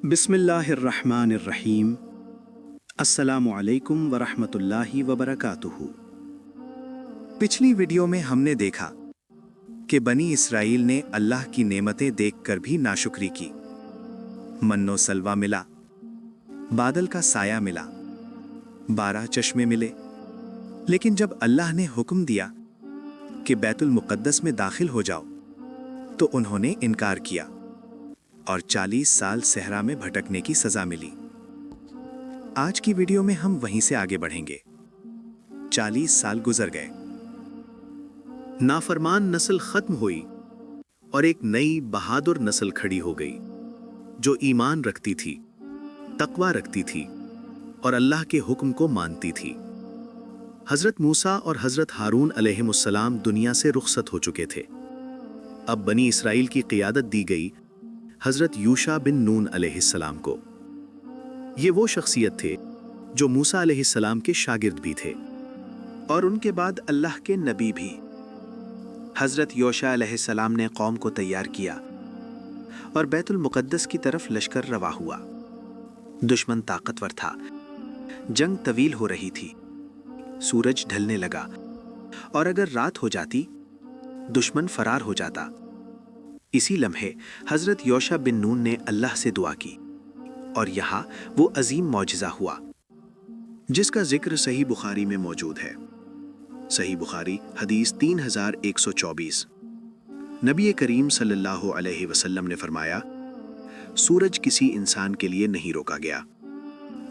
बिस्मिल्लाहिर्रहमानिर्रहीम। अस्सलामु अलैकुम वरहमतुल्लाहि वबरकातुहू। पिछली वीडियो में हमने देखा कि बनी इसराइल ने अल्लाह की नेमतें देखकर भी नाशुक्री की। मन्नो सलवा मिला, बादल का साया मिला, 12 चश्मे मिले, लेकिन जब अल्लाह ने हुक्म दिया कि बैतुल मुक़द्दस में दाखिल हो जाओ तो उन्होंने इनकार किया और 40 साल सहरा में भटकने की सजा मिली। आज की वीडियो में हम वहीं से आगे बढ़ेंगे। 40 साल गुजर गए, नाफरमान नस्ल खत्म हुई और एक नई बहादुर नस्ल खड़ी हो गई जो ईमान रखती थी, तकवा रखती थी और अल्लाह के हुक्म को मानती थी। हजरत मूसा और हजरत हारून अलैहिमुस्सलाम दुनिया से रुखसत हो चुके थे। अब बनी इसराइल की क़ियादत दी गई हजरत यूशा बिन नून अलैहिस्सलाम को। ये वो शख्सियत थे जो मूसा अलैहिस्सलाम के शागिर्द भी थे और उनके बाद अल्लाह के नबी भी। हजरत यूशा अलैहिस्सलाम ने कौम को तैयार किया और बैतुल मुक़द्दस की तरफ लश्कर रवा हुआ। दुश्मन ताकतवर था, जंग तवील हो रही थी, सूरज ढलने लगा और अगर रात हो जाती दुश्मन फरार हो जाता। इसी लम्हे हजरत यूशा बिन नून ने अल्लाह से दुआ की और यहाँ वो अजीम मौजिज़ा हुआ जिसका जिक्र सही बुखारी में मौजूद है। सही बुखारी हदीस 3124। नबी करीम सल्लल्लाहु अलैहि वसल्लम ने फरमाया, सूरज किसी इंसान के लिए नहीं रोका गया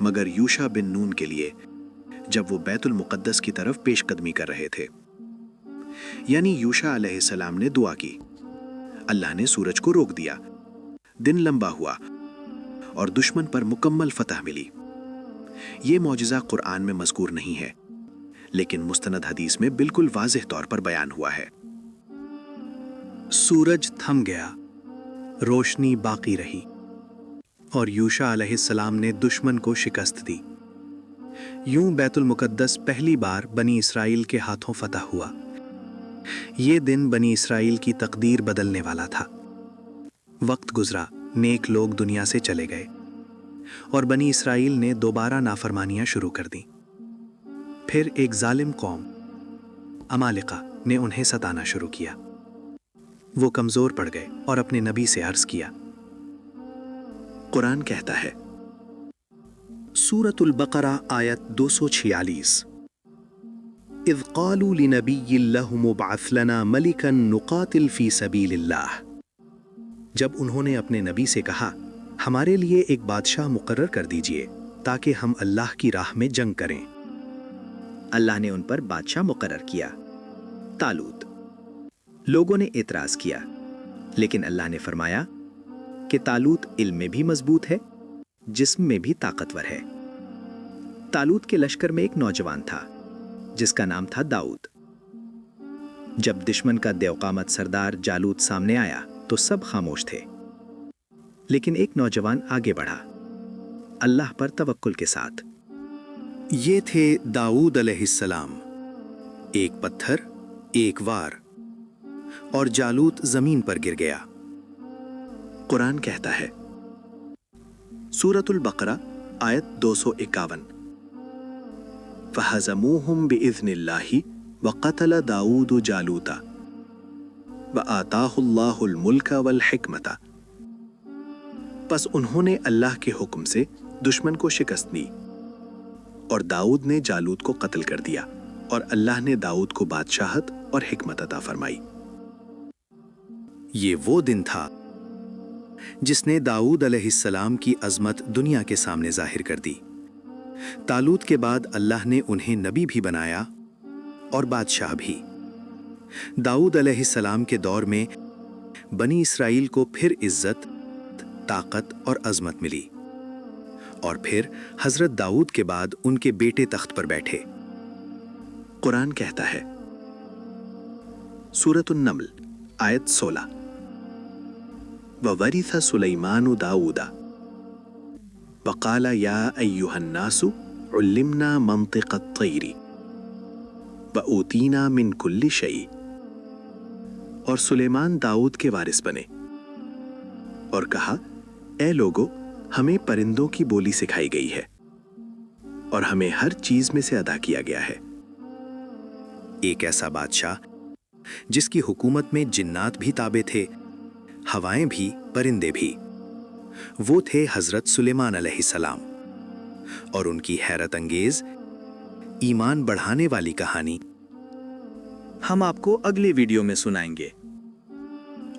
मगर यूशा बिन नून के लिए, जब वो बैतुल मुक़द्दस की तरफ पेशकदमी कर रहे थे। यानी यूशा अलैहिस्सलाम ने दुआ की, अल्लाह ने सूरज को रोक दिया, दिन लंबा हुआ और दुश्मन पर मुकम्मल फतह मिली। ये मौजिज़ा कुरान में मज़कूर नहीं है, लेकिन मुस्तनद हदीस में बिल्कुल वाज़ेह तौर पर बयान हुआ है। सूरज थम गया, रोशनी बाकी रही और यूशा अलैहिस्सलाम ने दुश्मन को शिकस्त दी। यूं बैतुल मुक़द्दस पहली बार बनी इसराइल के हाथों फतह हुआ। ये दिन बनी इसराइल की तकदीर बदलने वाला था। वक्त गुजरा, नेक लोग दुनिया से चले गए और बनी इसराइल ने दोबारा नाफरमानियां शुरू कर दी। फिर एक जालिम कौम अमालिका ने उन्हें सताना शुरू किया। वो कमजोर पड़ गए और अपने नबी से अर्ज किया। कुरान कहता है, सूरतुल बकरा आयत 246, इज़ क़ालू लिनबिय्यिन लहु मुबअथ लना मलिकन नुक़ातिल फ़ी सबीलिल्लाह। जब उन्होंने अपने नबी से कहा, हमारे लिए एक बादशाह मुकर्रर कर दीजिए ताकि हम अल्लाह की राह में जंग करें। अल्लाह ने उन पर बादशाह मुकर्रर किया, तालूत। लोगों ने एतराज़ किया, लेकिन अल्लाह ने फरमाया कि तालूत इल्म में भी मजबूत है, जिस्म में भी ताकतवर है। तालूत के लश्कर में एक नौजवान था जिसका नाम था दाऊद। जब दुश्मन का देवकामत सरदार जालूत सामने आया तो सब खामोश थे, लेकिन एक नौजवान आगे बढ़ा अल्लाह पर तवक्कुल के साथ। ये थे दाऊद अलैहिस्सलाम। एक पत्थर, एक वार और जालूत जमीन पर गिर गया। कुरान कहता है, सूरतुल बकरा आयत 251, फ़हज़मूहुम बिइज़्निल्लाहि वक़तल दाऊद जालूता वआताहुल्लाहुल मुल्क वल हिकमता। बस उन्होंने अल्लाह के हुक्म से दुश्मन को शिकस्त दी और दाऊद ने जालूत को कत्ल कर दिया और अल्लाह ने दाऊद को बादशाहत और हिकमत अता फरमाई। ये वो दिन था जिसने दाऊद अलैहिस्सलाम की अज़मत दुनिया के सामने जाहिर कर दी। तालूत के बाद अल्लाह ने उन्हें नबी भी बनाया और बादशाह भी। दाऊद अलैहिस्सलाम के दौर में बनी इसराइल को फिर इज्जत, ताकत और अज़मत मिली और फिर हजरत दाऊद के बाद उनके बेटे तख्त पर बैठे। कुरान कहता है, सूरतुन नमल आयत 16, ववरिथ सुलैमानु दाऊदा वक़ाला या अय्युहन्नासु उल्लिमना मंतिक़त तैरी वऊतीना मिन कुल्ली शै। और सुलेमान दाऊद के वारिस बने और कहा, ए लोगो, ہمیں پرندوں کی بولی سکھائی گئی ہے اور ہمیں ہر چیز میں سے ادا کیا گیا ہے۔ ایک ایسا بادشاہ جس کی حکومت میں جنات بھی تابع تھے، ہوائیں بھی، پرندے بھی، وہ تھے حضرت سلیمان علیہ السلام، اور ان کی حیرت انگیز ایمان بڑھانے والی کہانی ہم آپ کو اگلے ویڈیو میں سنائیں گے۔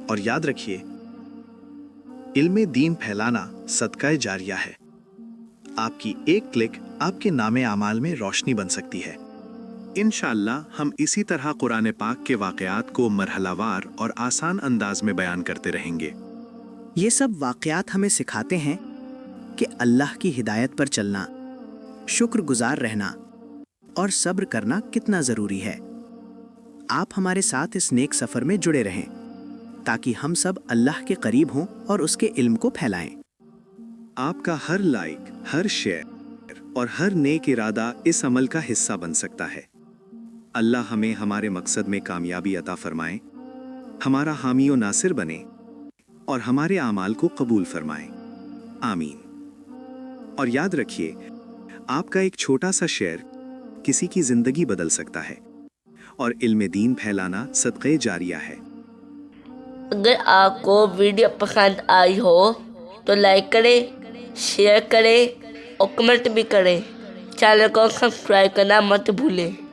اور یاد رکھیے، علم دین پھیلانا صدقہ جاریہ ہے۔ آپ کی ایک کلک آپ کے نام اعمال میں روشنی بن سکتی ہے۔ انشاءاللہ ہم اسی طرح قرآن پاک کے واقعات کو مرحلہ وار اور آسان انداز میں بیان کرتے رہیں گے۔ یہ سب واقعات ہمیں سکھاتے ہیں کہ اللہ کی ہدایت پر چلنا، شکر گزار رہنا اور صبر کرنا کتنا ضروری ہے۔ آپ ہمارے ساتھ اس نیک سفر میں جڑے رہیں تاکہ ہم سب اللہ کے قریب ہوں اور اس کے علم کو پھیلائیں۔ آپ کا ہر لائک، ہر شیئر اور ہر نیک ارادہ اس عمل کا حصہ بن سکتا ہے۔ اللہ ہمیں ہمارے مقصد میں کامیابی عطا فرمائے، ہمارا حامی و ناصر بنے اور ہمارے اعمال کو قبول فرمائے، آمین۔ اور یاد رکھیے، آپ کا ایک چھوٹا سا شیئر کسی کی زندگی بدل سکتا ہے، اور علم دین پھیلانا صدقہ جاریہ ہے۔ اگر آپ کو ویڈیو پسند آئی ہو تو لائک کریں، شیئر کریں اور کمنٹ بھی کریں۔ چینل کو سبسکرائب کرنا مت بھولیں۔